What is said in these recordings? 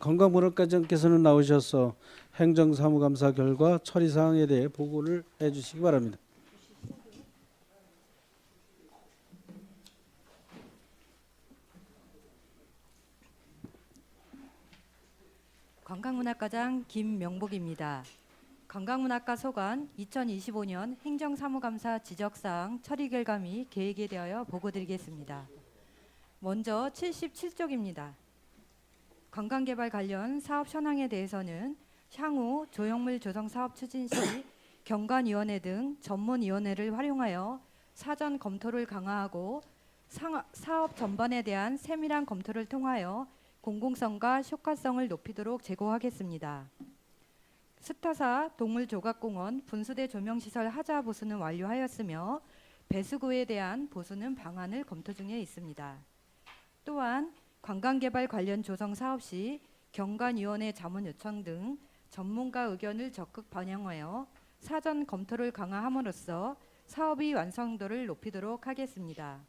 건강문학과장께서는 나오셔서 행정사무감사 결과 처리 사항에 대해 보고를 해주시기 바랍니다. 관광문학과장 김명복입니다. 관광문학과 소관 2025년 행정사무감사 지적사항 처리 결과 및 계획에 대하여 보고드리겠습니다. 먼저 77쪽입니다. 관광개발 관련 사업 현황에 대해서는 향후 조형물 조성 사업 추진 시 경관위원회 등 전문위원회를 활용하여 사전 검토를 강화하고 사업 전반에 대한 세밀한 검토를 통하여 공공성과 효과성을 높이도록 제고하겠습니다. 스타사 동물조각공원 분수대 조명시설 하자 보수는 완료하였으며 배수구에 대한 보수는 방안을 검토 중에 있습니다. 또한 관광개발 관련 조성 사업 시 경관위원회 자문 요청 등 전문가 의견을 적극 반영하여 사전 검토를 강화함으로써 사업의 완성도를 높이도록 하겠습니다.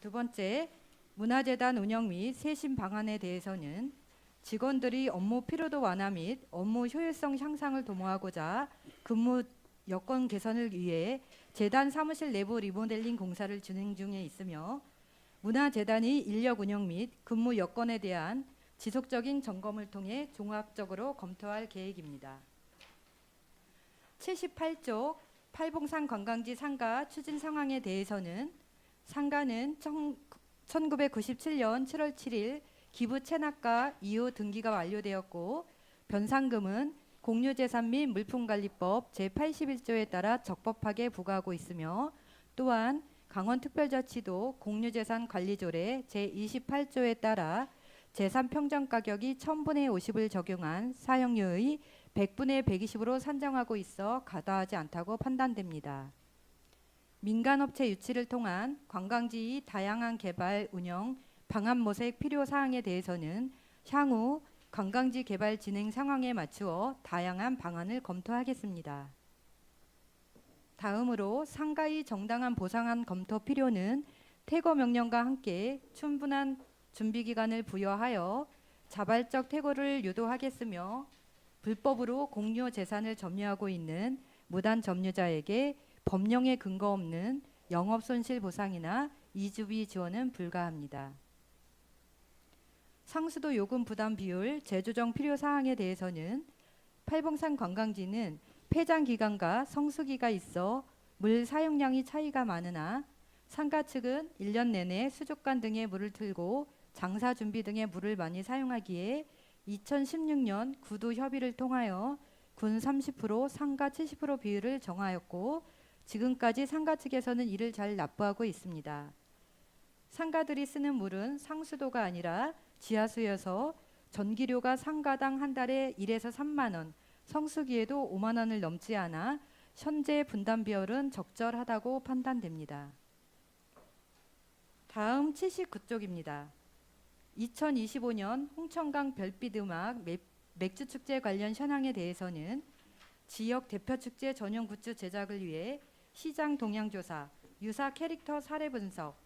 두 번째, 문화재단 운영 및 쇄신 방안에 대해서는 직원들이 업무 피로도 완화 및 업무 효율성 향상을 도모하고자 근무 여건 개선을 위해 재단 사무실 내부 리모델링 공사를 진행 중에 있으며 문화재단이 인력 운영 및 근무 여건에 대한 지속적인 점검을 통해 종합적으로 검토할 계획입니다. 78쪽 팔봉산 관광지 상가 추진 상황에 대해서는 상가는 1997년 7월 7일 기부 체납과 이후 등기가 완료되었고 변상금은 공유재산 및 물품관리법 제81조에 따라 적법하게 부과하고 있으며 또한 강원특별자치도 공유재산관리조례 제28조에 따라 재산평정가격이 1000분의 50을 적용한 사용료의 100분의 120으로 산정하고 있어 과다하지 않다고 판단됩니다. 민간업체 유치를 통한 관광지의 다양한 개발, 운영, 방안 모색 필요 사항에 대해서는 향후 관광지 개발 진행 상황에 맞추어 다양한 방안을 검토하겠습니다. 다음으로 상가의 정당한 보상안 검토 필요는 퇴거 명령과 함께 충분한 준비 기간을 부여하여 자발적 퇴거를 유도하겠으며 불법으로 공유 재산을 점유하고 있는 무단 점유자에게 법령에 근거 없는 영업손실 보상이나 이주비 지원은 불가합니다. 상수도 요금 부담 비율 재조정 필요 사항에 대해서는 팔봉산 관광지는 폐장 기간과 성수기가 있어 물 사용량이 차이가 많으나 상가 측은 1년 내내 수족관 등의 물을 틀고 장사 준비 등의 물을 많이 사용하기에 2016년 구두 협의를 통하여 군 30%, 상가 70% 비율을 정하였고 지금까지 상가 측에서는 이를 잘 납부하고 있습니다. 상가들이 쓰는 물은 상수도가 아니라 지하수여서 전기료가 상가당 한 달에 1에서 3만 원, 성수기에도 5만 원을 넘지 않아 현재 분담 비율은 적절하다고 판단됩니다. 다음 79쪽입니다. 2025년 홍천강 별빛 음악 맥주축제 관련 현황에 대해서는 지역 대표 축제 전용 굿즈 제작을 위해 시장 동향조사, 유사 캐릭터 사례 분석,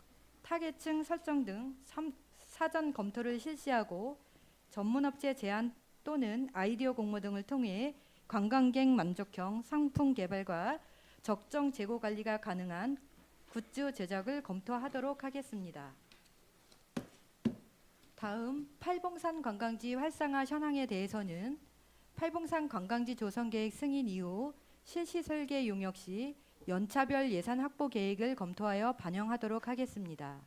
타겟층 설정 등 사전 검토를 실시하고 전문업체 제안 또는 아이디어 공모 등을 통해 관광객 만족형 상품 개발과 적정 재고 관리가 가능한 굿즈 제작을 검토하도록 하겠습니다. 다음 팔봉산 관광지 활성화 현황에 대해서는 팔봉산 관광지 조성 계획 승인 이후 실시 설계 용역 시 연차별 예산 확보 계획을 검토하여 반영하도록 하겠습니다.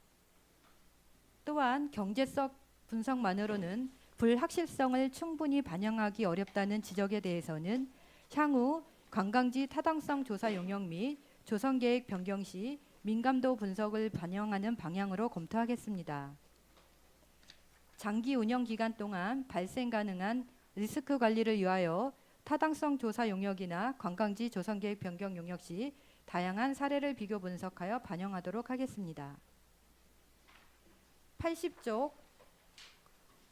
또한 경제성 분석만으로는 불확실성을 충분히 반영하기 어렵다는 지적에 대해서는 향후 관광지 타당성 조사 용역 및 조성 계획 변경 시 민감도 분석을 반영하는 방향으로 검토하겠습니다. 장기 운영 기간 동안 발생 가능한 리스크 관리를 위하여 타당성 조사 용역이나 관광지 조성 계획 변경 용역 시 다양한 사례를 비교 분석하여 반영하도록 하겠습니다. 80쪽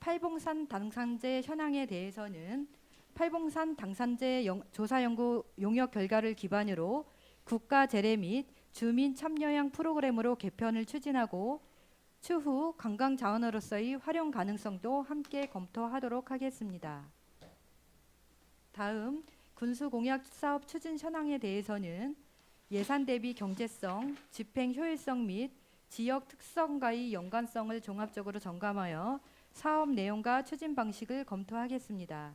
팔봉산 당산제 현황에 대해서는 팔봉산 당산제 조사 연구 용역 결과를 기반으로 국가 재래 및 주민 참여형 프로그램으로 개편을 추진하고 추후 관광 자원으로서의 활용 가능성도 함께 검토하도록 하겠습니다. 다음 군수공약 사업 추진 현황에 대해서는 예산 대비 경제성, 집행 효율성 및 지역 특성과의 연관성을 종합적으로 점검하여 사업 내용과 추진 방식을 검토하겠습니다.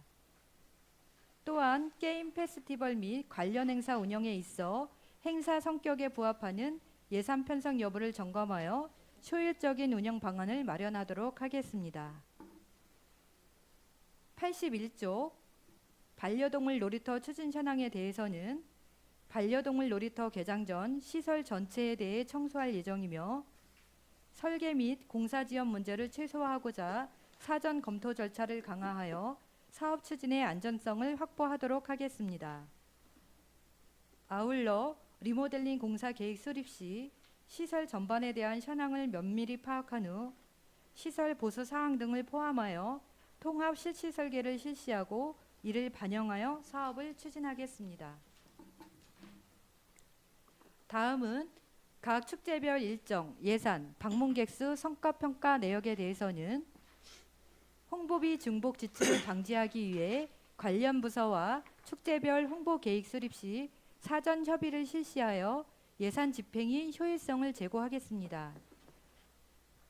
또한 게임 페스티벌 및 관련 행사 운영에 있어 행사 성격에 부합하는 예산 편성 여부를 점검하여 효율적인 운영 방안을 마련하도록 하겠습니다. 81조 반려동물 놀이터 추진 현황에 대해서는 반려동물 놀이터 개장 전 시설 전체에 대해 청소할 예정이며 설계 및 공사 지연 문제를 최소화하고자 사전 검토 절차를 강화하여 사업 추진의 안전성을 확보하도록 하겠습니다. 아울러 리모델링 공사 계획 수립 시 시설 전반에 대한 현황을 면밀히 파악한 후 시설 보수 사항 등을 포함하여 통합 실시 설계를 실시하고 이를 반영하여 사업을 추진하겠습니다. 다음은 각 축제별 일정, 예산, 방문객 수, 성과평가 내역에 대해서는 홍보비 중복 지출을 방지하기 위해 관련 부서와 축제별 홍보 계획 수립 시 사전 협의를 실시하여 예산 집행이 효율성을 제고하겠습니다.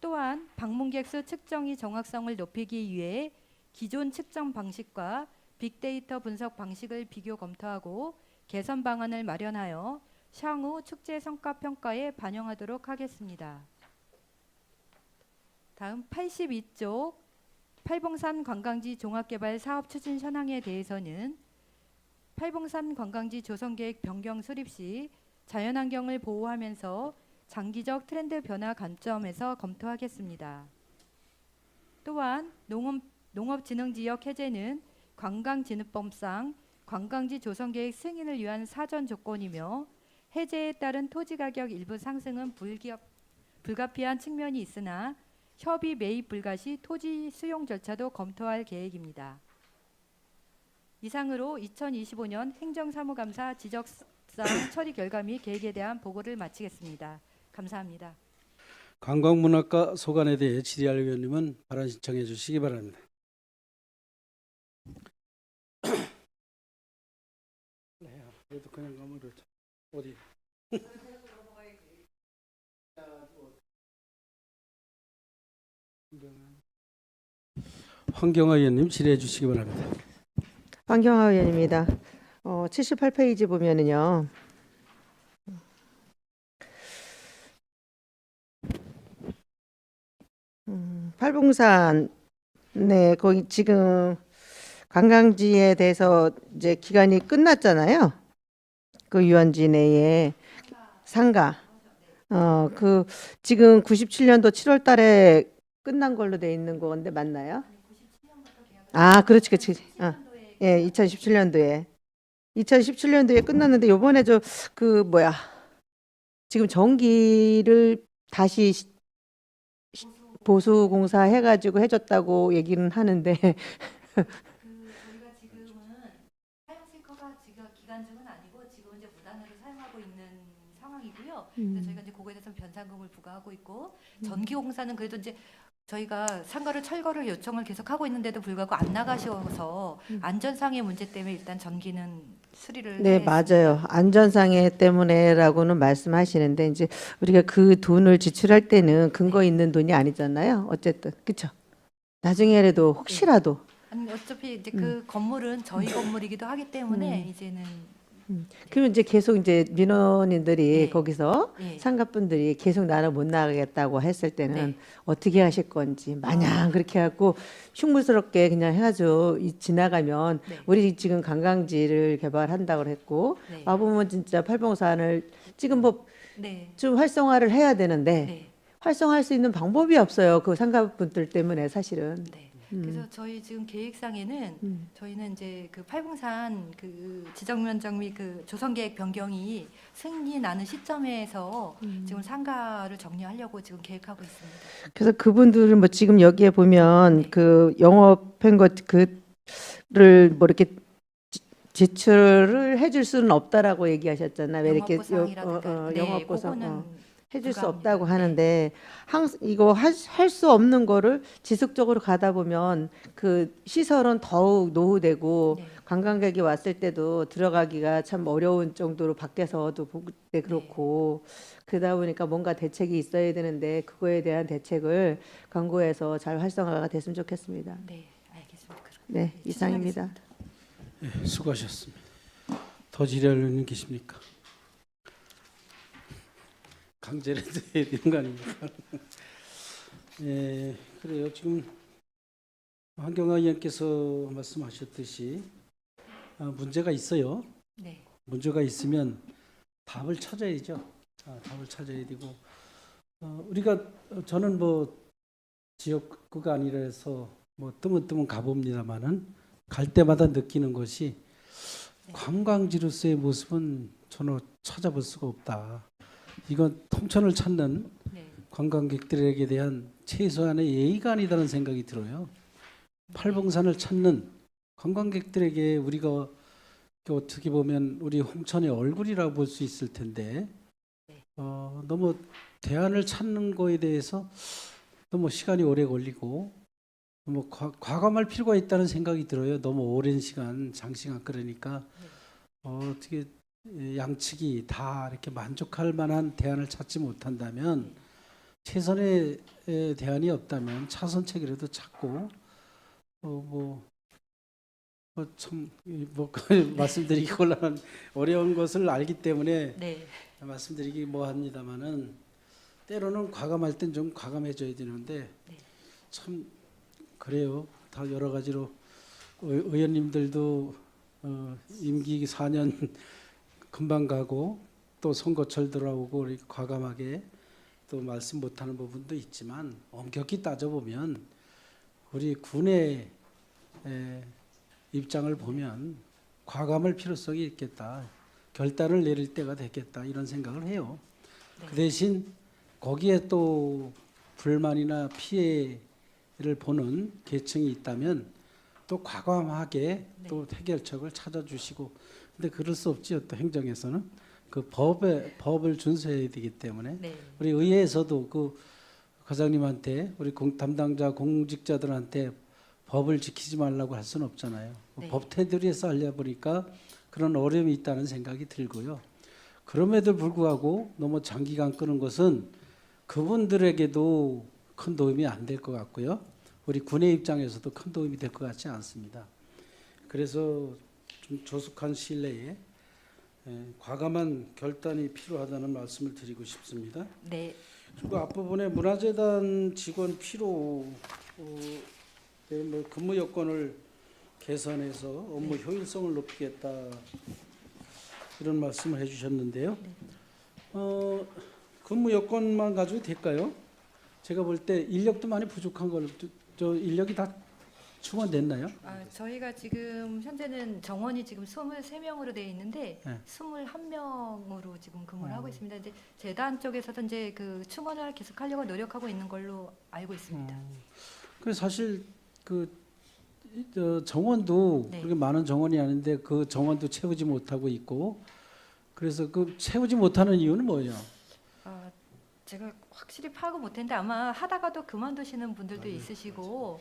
또한 방문객 수 측정의 정확성을 높이기 위해 기존 측정 방식과 빅데이터 분석 방식을 비교 검토하고 개선 방안을 마련하여 향후 축제 성과 평가에 반영하도록 하겠습니다. 다음 82조 팔봉산 관광지 종합개발 사업 추진 현황에 대해서는 팔봉산 관광지 조성계획 변경 수립 시 자연환경을 보호하면서 장기적 트렌드 변화 관점에서 검토하겠습니다. 또한 농업진흥지역 해제는 관광진흥법상 관광지 조성계획 승인을 위한 사전 조건이며 해제에 따른 토지가격 일부 상승은 불가피한 측면이 있으나 협의 매입 불가 시 토지 수용 절차도 검토할 계획입니다. 이상으로 2025년 행정사무감사 지적사항 처리 결과 및 계획에 대한 보고를 마치겠습니다. 감사합니다. 관광문화과 소관에 대해 질의할 의원님은 발언 신청해 주시기 바랍니다. 네, 그래도 그냥 가면 그렇죠. 어디? 황경화 의원님 질의해 주시기 바랍니다. 황경화 의원입니다. 78페이지 보면은요. 팔봉산 네, 거기 지금 관광지에 대해서 이제 기간이 끝났잖아요. 그 유원지 내에 상가. 그 지금 97년도 7월 달에 끝난 걸로 돼 있는 건데 맞나요? 아, 그렇지, 그렇지. 예, 2017년도에 끝났는데 요번에 그 뭐야? 지금 전기를 다시 보수 공사 해가지고 해줬다고 얘기는 하는데 저희가 지금은 사용 싱커가 지금 기간중은 아니고 지금 이제 무단으로 사용하고 있는 상황이고요. 그래서 저희가 이제 그거에 대해서 변상금을 부과하고 있고 전기 공사는 그래도 이제 저희가 상가를 철거를 요청을 계속 하고 있는데도 불구하고 안 나가셔서 안전상의 문제 때문에 일단 전기는 수리를 네, 했습니다. 맞아요. 안전상해 때문에라고는 말씀하시는데 이제 우리가 그 돈을 지출할 때는 근거 있는 돈이 아니잖아요. 어쨌든 그렇죠. 나중에라도 혹시라도 아니 어차피 이제 그 건물은 저희 건물이기도 하기 때문에 이제는 그러면 이제 계속 이제 민원인들이 네. 거기서 예. 상가분들이 계속 나는 못 나가겠다고 했을 때는 네. 어떻게 하실 건지 마냥 그렇게 해갖고 흉물스럽게 그냥 해가지고 지나가면 네. 우리 지금 관광지를 개발한다고 했고 네. 와보면 진짜 팔봉산을 지금 뭐 네. 좀 활성화를 해야 되는데 네. 활성화할 수 있는 방법이 없어요. 그 상가분들 때문에 사실은. 네. 그래서 저희 지금 계획상에는 저희는 이제 그 팔봉산 그 지정 면적 및 그 조성 계획 변경이 승인이 나는 시점에서 지금 상가를 정리하려고 지금 계획하고 있습니다. 그래서 그분들은 뭐 지금 여기에 보면 네. 그 영업한 것 그를 뭐 이렇게 제출을 해줄 수는 없다라고 얘기하셨잖아요. 왜 이렇게 영업보상이라든가 네, 영업보상 그거는 해줄 수 불가합니다. 없다고 네. 하는데 이거 할 수 없는 거를 지속적으로 가다 보면 그 시설은 더욱 노후되고 네. 관광객이 왔을 때도 들어가기가 참 어려운 정도로 밖에서도 보기 때 그렇고 그러다 보니까 뭔가 대책이 있어야 되는데 그거에 대한 대책을 권고해서 잘 활성화가 됐으면 좋겠습니다. 네, 알겠습니다. 그럼 네, 이상입니다. 예, 수고하셨습니다. 더 질의하려는 계십니까? 강제라도 해야 되는 거 아닙니까? 예, 그래요. 지금 황경화 의원께서 말씀하셨듯이 문제가 있어요. 네, 문제가 있으면 답을 찾아야죠. 답을 찾아야 되고 우리가 저는 뭐 지역구가 아니라서 뭐 뜨문뜨문 가봅니다만은 갈 때마다 느끼는 것이 관광지로서의 모습은 전혀 찾아볼 수가 없다. 이건 통천을 찾는 네, 관광객들에게 대한 최소한의 예의가 아니다는 생각이 들어요. 팔봉산을 찾는 관광객들에게 우리가 어떻게 보면 우리 홍천의 얼굴이라고 볼 수 있을 텐데 너무 대안을 찾는 거에 대해서 너무 시간이 오래 걸리고 너무 과감할 필요가 있다는 생각이 들어요. 너무 오랜 시간 장시간 그러니까 어떻게 양측이 다 이렇게 만족할 만한 대안을 찾지 못한다면 최선의 대안이 없다면 차선책이라도 찾고 뭐 말씀드리기 곤란한 어려운 것을 알기 때문에 네, 말씀드리기 뭐합니다만은 때로는 과감할 땐 좀 과감해져야 되는데 참 그래요. 다 여러 가지로 의원님들도 임기 4년 금방 가고 또 선거철 들어오고 우리 과감하게 또 말씀 못하는 부분도 있지만 엄격히 따져보면 우리 군의 입장을 보면 과감할 필요성이 있겠다. 결단을 내릴 때가 됐겠다. 이런 생각을 해요. 그 대신 거기에 또 불만이나 피해를 보는 계층이 있다면 또 과감하게 또 해결책을 찾아주시고 근데 그럴 수 없지요. 또 행정에서는 그 법을 준수해야 되기 때문에 네, 우리 의회에서도 그 과장님한테 우리 담당자 공직자들한테 법을 지키지 말라고 할 수는 없잖아요. 네. 법 테두리에서 하려 보니까 그런 어려움이 있다는 생각이 들고요. 그럼에도 불구하고 너무 장기간 끄는 것은 그분들에게도 큰 도움이 안 될 것 같고요. 우리 군의 입장에서도 큰 도움이 될 것 같지 않습니다. 그래서 좀 조속한 시일 내에 과감한 결단이 필요하다는 말씀을 드리고 싶습니다. 네, 그리고 앞부분에 문화재단 직원 필요 뭐 근무 여건을 개선해서 업무 효율성을 높이겠다 이런 말씀을 해주셨는데요. 근무 여건만 가지고 될까요? 제가 볼 때 인력도 많이 부족한 걸로 저 인력이 다 충원됐나요? 저희가 지금 현재는 정원이 지금 23명으로 되어 있는데 네. 21명으로 지금 근무를 하고 있습니다. 이제 재단 쪽에서도 이제 그 충원을 계속 하려고 노력하고 있는 걸로 알고 있습니다. 그 사실 정원도 네. 그렇게 많은 정원이 아닌데 그 정원도 채우지 못하고 있고 그래서 그 채우지 못하는 이유는 뭐예요? 제가 확실히 파악을 못했는데 아마 하다가도 그만두시는 분들도 있으시고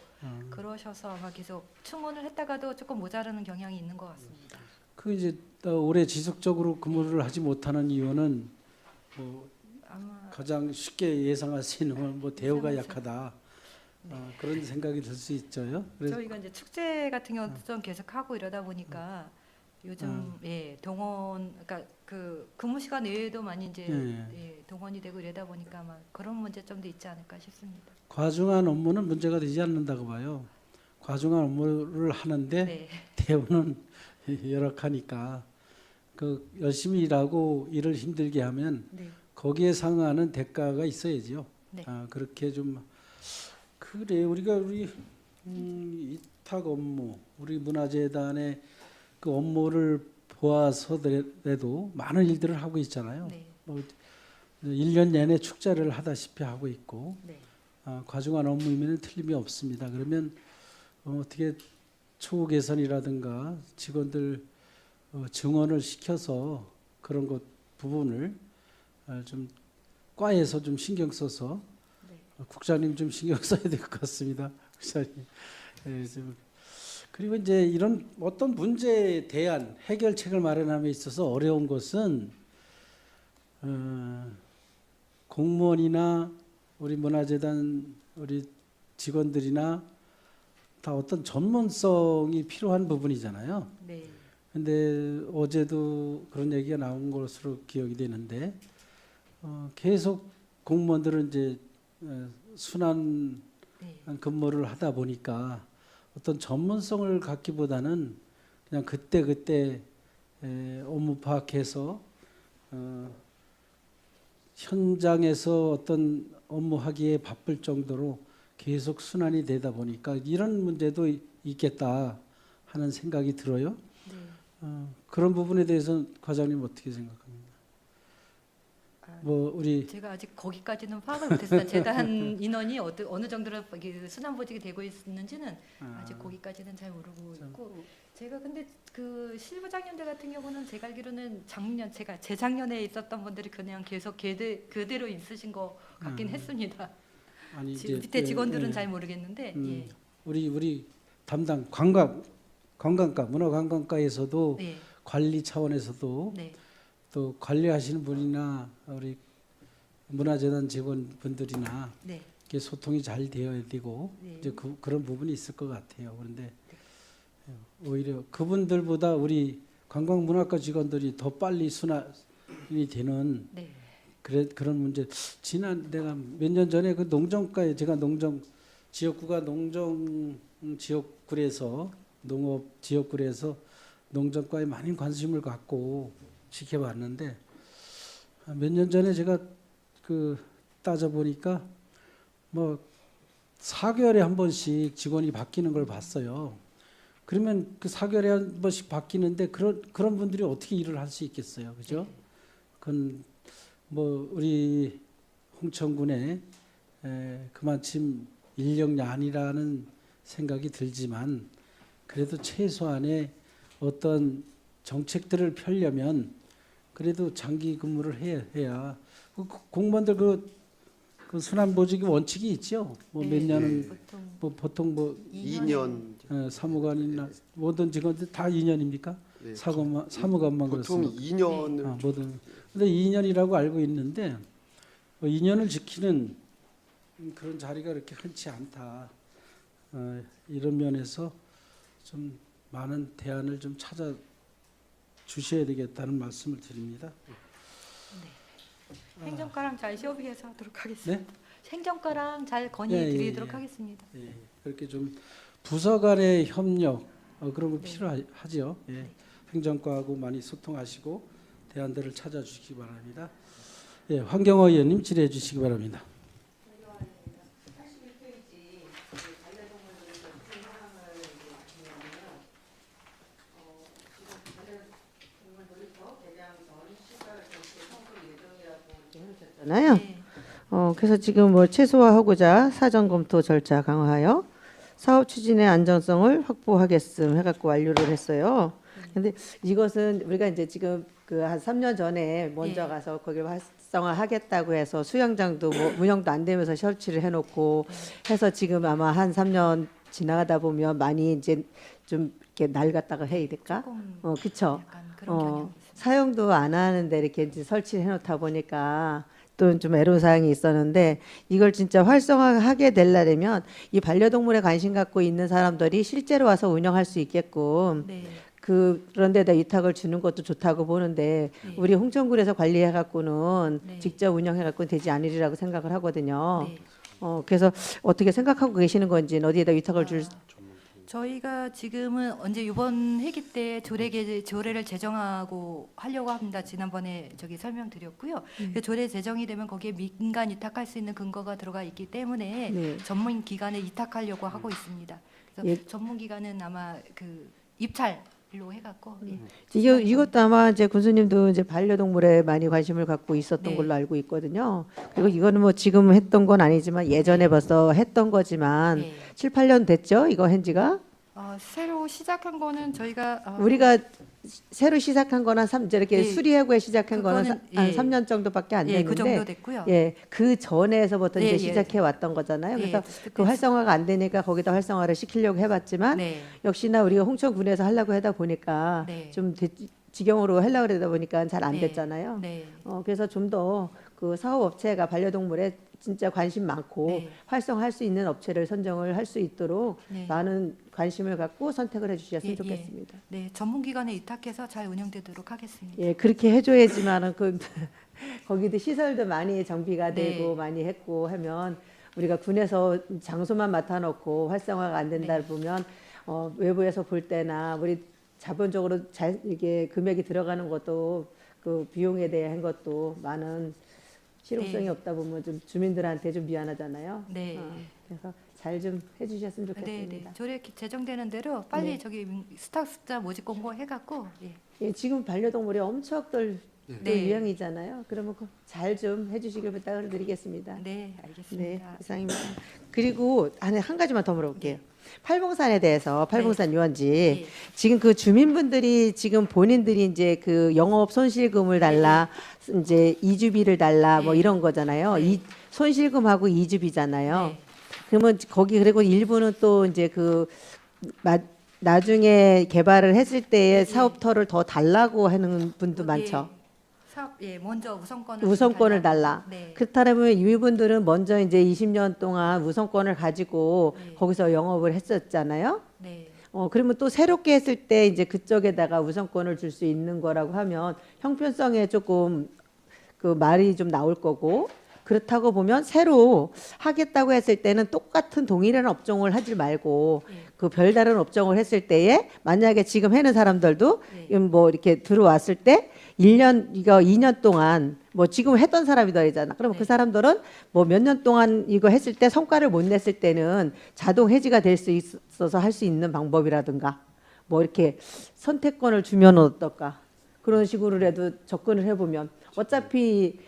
그러셔서 아마 계속 충원을 했다가도 조금 모자라는 경향이 있는 것 같습니다. 그 이제 오래 지속적으로 근무를 하지 못하는 이유는 뭐 아마 가장 쉽게 예상할 수 있는 건 뭐 대우가 예상하죠. 약하다 그런 생각이 들 수 있죠요. 그래서 저희가 이제 축제 같은 경우도 좀 계속 하고 이러다 보니까 요즘 동원 그러니까 그 근무 시간 외에도 많이 이제 동원이 되고 이러다 보니까 아마 그런 문제점도 있지 않을까 싶습니다. 과중한 업무는 문제가 되지 않는다고 봐요. 과중한 업무를 하는데 네, 대우는 열악하니까 그 열심히 일하고 일을 힘들게 하면 네, 거기에 상응하는 대가가 있어야지요. 네. 그렇게 좀 그래 우리 위탁 업무 우리 문화재단의 그 업무를 보아서라도 많은 일들을 하고 있잖아요. 네, 뭐 1년 내내 축제를 하다시피 하고 있고 네, 과중한 업무이면 틀림이 없습니다. 그러면 어떻게 추후 개선이라든가 직원들 증원을 시켜서 그런 것 부분을 좀 과에서 좀 신경 써서 국장님 좀 신경 써야 될 것 같습니다. 국장님. 예, 그리고 이제 이런 어떤 문제에 대한 해결책을 마련함에 있어서 어려운 것은 공무원이나 우리 문화재단 우리 직원들이나 다 어떤 전문성이 필요한 부분이잖아요. 네. 근데 어제도 그런 얘기가 나온 것으로 기억이 되는데 계속 공무원들은 이제 순환 네. 근무를 하다 보니까 어떤 전문성을 갖기보다는 그냥 그때 업무 파악해서 현장에서 어떤 업무하기에 바쁠 정도로 계속 순환이 되다 보니까 이런 문제도 있겠다 하는 생각이 들어요. 네. 그런 부분에 대해서 과장님 어떻게 생각합니까? 뭐 우리 제가 아직 거기까지는 파악을 못했어요. 재단 인원이 어느 정도로 순환 보직이 되고 있는지는 아직 거기까지는 잘 모르고 있고, 제가 근데 그 실부장님들 같은 경우는 제가 알기로는 제가 재작년에 있었던 분들이 그냥 계속 그대로 있으신 것 같긴 했습니다. 아니 밑에 직원들은 잘 모르겠는데 예. 우리 담당 관광과 문화관광과에서도 네. 관리 차원에서도 네. 또 관리하시는 분이나 우리 문화재단 직원분들이나 네. 이렇게 소통이 잘 되어야 되고 네. 이제 그런 부분이 있을 것 같아요. 그런데 오히려 그분들보다 우리 관광문화과 직원들이 더 빨리 순환이 되는 네. 그런 문제. 내가 몇 년 전에 그 농정과에 제가 지역구가 농정 지역구에서 농업 지역구에서 농정과에 많은 관심을 갖고 지켜봤는데 몇 년 전에 제가 따져 보니까 뭐 4개월에 한 번씩 직원이 바뀌는 걸 봤어요. 그러면 그 4개월에 한 번씩 바뀌는데 그런 분들이 어떻게 일을 할 수 있겠어요, 그죠? 그건 뭐 우리 홍천군에 그만큼 인력난이라는 생각이 들지만 그래도 최소한의 어떤 정책들을 펴려면 그래도 장기 근무를 해야 공무원들 그 순환보직의 원칙이 있죠. 뭐 몇 네. 년은 보통 보통 2년. 사무관이나 모든 직원들 다 2년입니까? 네. 사무관만 보통 그렇습니다. 2년을 모든. 근데 2년이라고 알고 있는데 2년을 지키는 그런 자리가 그렇게 흔치 않다. 이런 면에서 좀 많은 대안을 좀 찾아 주셔야 되겠다는 말씀을 드립니다. 행정과랑 잘 협의해서 하도록 하겠습니다. 네? 행정과랑 잘 건의해 예, 드리도록 예. 하겠습니다. 예, 그렇게 좀 부서 간의 협력 그런 거 네. 필요하죠. 예. 행정과하고 많이 소통하시고 대안들을 찾아주시기 바랍니다. 예, 황경호 의원님 질의해 주시기 바랍니다. 잖아요. 네. 그래서 지금 뭐 최소화하고자 사전 검토 절차 강화하여 사업 추진의 안정성을 확보하겠음 해갖고 완료를 했어요. 근데 이것은 우리가 이제 지금 그 한 3년 전에 먼저 예. 가서 거기를 활성화하겠다고 해서 수영장도 뭐 운영도 안 되면서 설치를 해놓고 해서 지금 아마 한 3년 지나가다 보면 많이 이제 좀 이렇게 낡았다고 해야 될까? 조금 그쵸. 약간 그런 경향이 있습니다. 사용도 안 하는데 이렇게 이제 설치를 해놓다 보니까 또 좀 애로운 사항이 있었는데 이걸 진짜 활성화하게 되려면 이 반려동물에 관심 갖고 있는 사람들이 실제로 와서 운영할 수 있게끔 네. 그런 데다 위탁을 주는 것도 좋다고 보는데 네. 우리 홍천군에서 관리해 갖고는 네. 직접 운영해 갖고는 되지 않으리라고 생각을 하거든요. 네. 그래서 어떻게 생각하고 계시는 건지 어디에다 위탁을 줄 저희가 지금은 언제 이번 회기 때 조례를 제정하고 하려고 합니다. 지난번에 설명드렸고요. 그 조례 제정이 되면 거기에 민간 위탁할 수 있는 근거가 들어가 있기 때문에 네. 전문 기관에 위탁하려고 하고 있습니다. 그래서 예. 전문 기관은 아마 그 입찰로 해갖고 이것도 아마 이제 군수님도 이제 반려동물에 많이 관심을 갖고 있었던 네. 걸로 알고 있거든요. 그리고 이거는 뭐 지금 했던 건 아니지만 예전에 벌써 했던 거지만 네. 7, 8년 됐죠? 이거 한지가 새로 시작한 거는 저희가 우리가 새로 시작한 거는 이렇게 예. 수리해고에 시작한 거는 그거는, 한 예. 3년 정도밖에 안 예, 그 정도 됐는데 됐고요. 예, 그 전에서부터 이제 예, 예. 시작해 왔던 거잖아요. 예, 그래서 그때 그 활성화가 안 되니까 거기다 활성화를 시키려고 해봤지만 네. 역시나 우리가 홍천군에서 하려고 하다 보니까 네. 좀 지경으로 하려고 그러다 보니까 잘 안 네. 됐잖아요. 네. 그래서 좀 더 그 사업업체가 반려동물에 진짜 관심 많고 네. 활성화할 수 있는 업체를 선정을 할 수 있도록 네. 많은 관심을 갖고 선택을 해주셨으면 예, 예. 좋겠습니다. 네, 전문기관에 위탁해서 잘 운영되도록 하겠습니다. 예, 그렇게 해줘야지만은 그 거기도 시설도 많이 정비가 네. 되고 많이 했고 하면 우리가 군에서 장소만 맡아놓고 활성화가 안 된다 네. 보면 외부에서 볼 때나 우리 자본적으로 잘 이게 금액이 들어가는 것도 그 비용에 대한 것도 많은 실용성이 네. 없다 보면 좀 주민들한테 좀 미안하잖아요. 네. 그래서 잘 좀 해주셨으면 네, 네. 좋겠습니다. 조례 제정되는 대로 빨리 네. 저기 스탁 숫자 모집 공고 해갖고 예. 예, 지금 반려동물이 엄청들 네. 유행이잖아요. 그러면 잘 좀 해주시길 부탁을 드리겠습니다. 네, 네, 알겠습니다. 이상입니다. 그리고 한 가지만 더 물어볼게요. 팔봉산에 대해서 팔봉산 유원지 네. 지금 그 주민분들이 지금 본인들이 이제 그 영업 손실금을 달라 이제 이주비를 달라 뭐 네. 이런 거잖아요. 네. 이 손실금하고 이주비잖아요. 네. 그러면 거기 그리고 일부는 또 이제 나중에 개발을 했을 때의 사업터를 더 달라고 하는 분도 많죠. 예. 사업 먼저 우선권을 우선권을 달라고. 달라. 네. 그렇다면 이분들은 먼저 이제 20년 동안 우선권을 가지고 네. 거기서 영업을 했었잖아요. 네. 그러면 또 새롭게 했을 때 이제 그쪽에다가 우선권을 줄 수 있는 거라고 하면 형편성에 조금 그 말이 좀 나올 거고 그렇다고 보면 새로 하겠다고 했을 때는 똑같은 동일한 업종을 하지 말고 네. 그 별다른 업종을 했을 때에 만약에 지금 하는 사람들도 네. 뭐 이렇게 들어왔을 때 1년 이거 2년 동안 뭐 지금 했던 사람이더이잖아. 그러면 네. 그 사람들은 뭐 몇 년 동안 이거 했을 때 성과를 못 냈을 때는 자동 해지가 될 수 있어서 할 수 있는 방법이라든가 뭐 이렇게 선택권을 주면 어떨까? 그런 식으로라도 접근을 해보면 어차피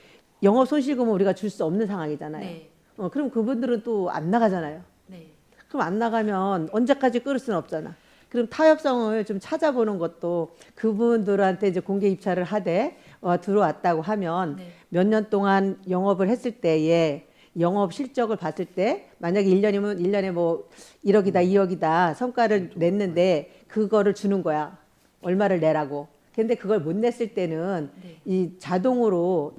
영업 손실금은 우리가 줄 수 없는 상황이잖아요. 네. 그럼 그분들은 또 안 나가잖아요. 네. 그럼 안 나가면 언제까지 끌을 수는 없잖아. 그럼 타협성을 좀 찾아보는 것도 그분들한테 이제 공개 입찰을 하되 들어왔다고 하면 네. 몇 년 동안 영업을 했을 때에 영업 실적을 봤을 때 만약에 1년이면 1년에 뭐 1억이다 2억이다 성과를 냈는데 그거를 주는 거야. 얼마를 내라고. 근데 그걸 못 냈을 때는 네. 이 자동으로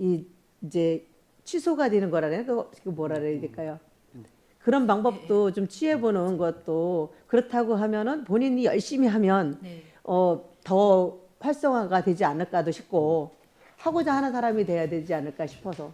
이제 취소가 되는 거라네. 그거 뭐라 그래야 될까요? 그런 방법도 좀 취해보는 것도 그렇다고 하면은 본인이 열심히 하면 네. 더 활성화가 되지 않을까도 싶고 하고자 하는 사람이 돼야 되지 않을까 싶어서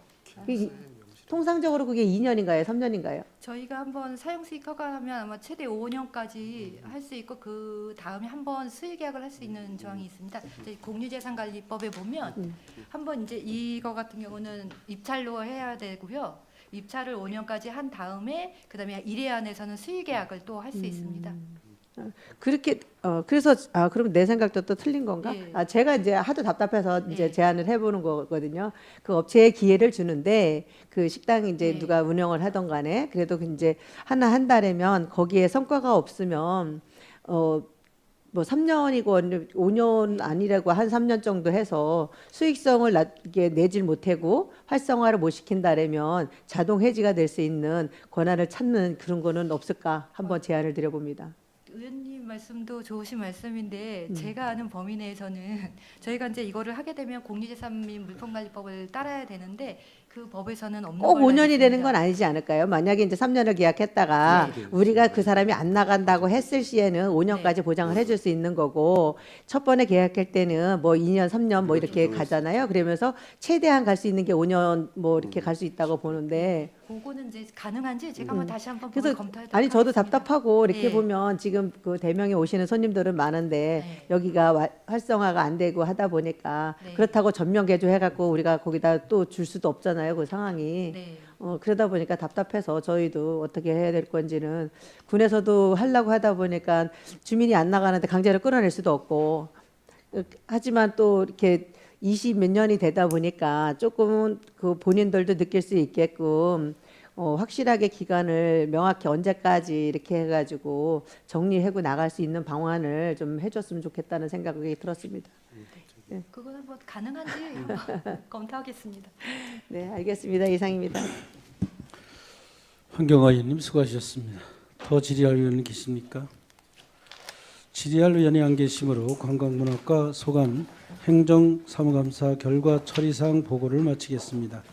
통상적으로 그게 2년인가요? 3년인가요? 저희가 한번 사용 수익 허가하면 아마 최대 5년까지 할 수 있고 그 다음에 한번 수익 계약을 할 수 있는 조항이 있습니다. 저희 공유재산관리법에 보면 한번 이제 이거 같은 경우는 입찰로 해야 되고요. 입찰을 5년까지 한 다음에 그다음에 1회 안에서는 수익 계약을 또 할 수 있습니다. 그렇게 그래서 그럼 내 생각도 또 틀린 건가? 예. 제가 이제 하도 답답해서 이제 예. 제안을 해보는 거거든요. 그 업체에 기회를 주는데 그 식당 이제 네. 누가 운영을 하던 간에 그래도 이제 하나 한 달이면 거기에 성과가 없으면 뭐 3년이고 5년 아니라고 한 3년 정도 해서 수익성을 이게 내질 못하고 활성화를 못 시킨다라면 자동 해지가 될 수 있는 권한을 찾는 그런 거는 없을까 한번 제안을 드려봅니다. 의원님 말씀도 좋으신 말씀인데 제가 아는 범위 내에서는 저희가 이제 이거를 하게 되면 공유재산 및 물품관리법을 따라야 되는데 그 법에서는 없는 꼭 걸로 5년이 알고 되는 있습니다. 건 아니지 않을까요? 만약에 이제 3년을 계약했다가 우리가 그 사람이 안 나간다고 했을 시에는 5년까지 네. 보장을 해줄 수 있는 거고 첫 번에 계약할 때는 뭐 2년, 3년 뭐 이렇게 가잖아요. 그러면서 최대한 갈 수 있는 게 5년 뭐 이렇게 갈 수 있다고 보는데 그거는 이제 가능한지 제가 한번 다시 한번 그래서 검토해보도록 아니 저도 하겠습니다. 답답하고 이렇게 예. 보면 지금 그 대명에 오시는 손님들은 많은데 네. 여기가 활성화가 안 되고 하다 보니까 네. 그렇다고 전면 개조해갖고 우리가 거기다 또 줄 수도 없잖아요. 그 상황이. 네. 그러다 보니까 답답해서 저희도 어떻게 해야 될 건지는 군에서도 하려고 하다 보니까 주민이 안 나가는데 강제로 끌어낼 수도 없고 하지만 또 이렇게 20 몇 년이 되다 보니까 조금은 그 본인들도 느낄 수 있게끔 확실하게 기간을 명확히 언제까지 이렇게 해가지고 정리하고 나갈 수 있는 방안을 좀 해줬으면 좋겠다는 생각이 들었습니다. 그거는 뭐 가능한지 검토하겠습니다. 네, 알겠습니다. 이상입니다. 황경화 의원님 수고하셨습니다. 더 질의할 의원은 계십니까? 질의할 의원이 안 계시므로 관광문화과 소관 행정사무감사 결과 처리사항 보고를 마치겠습니다.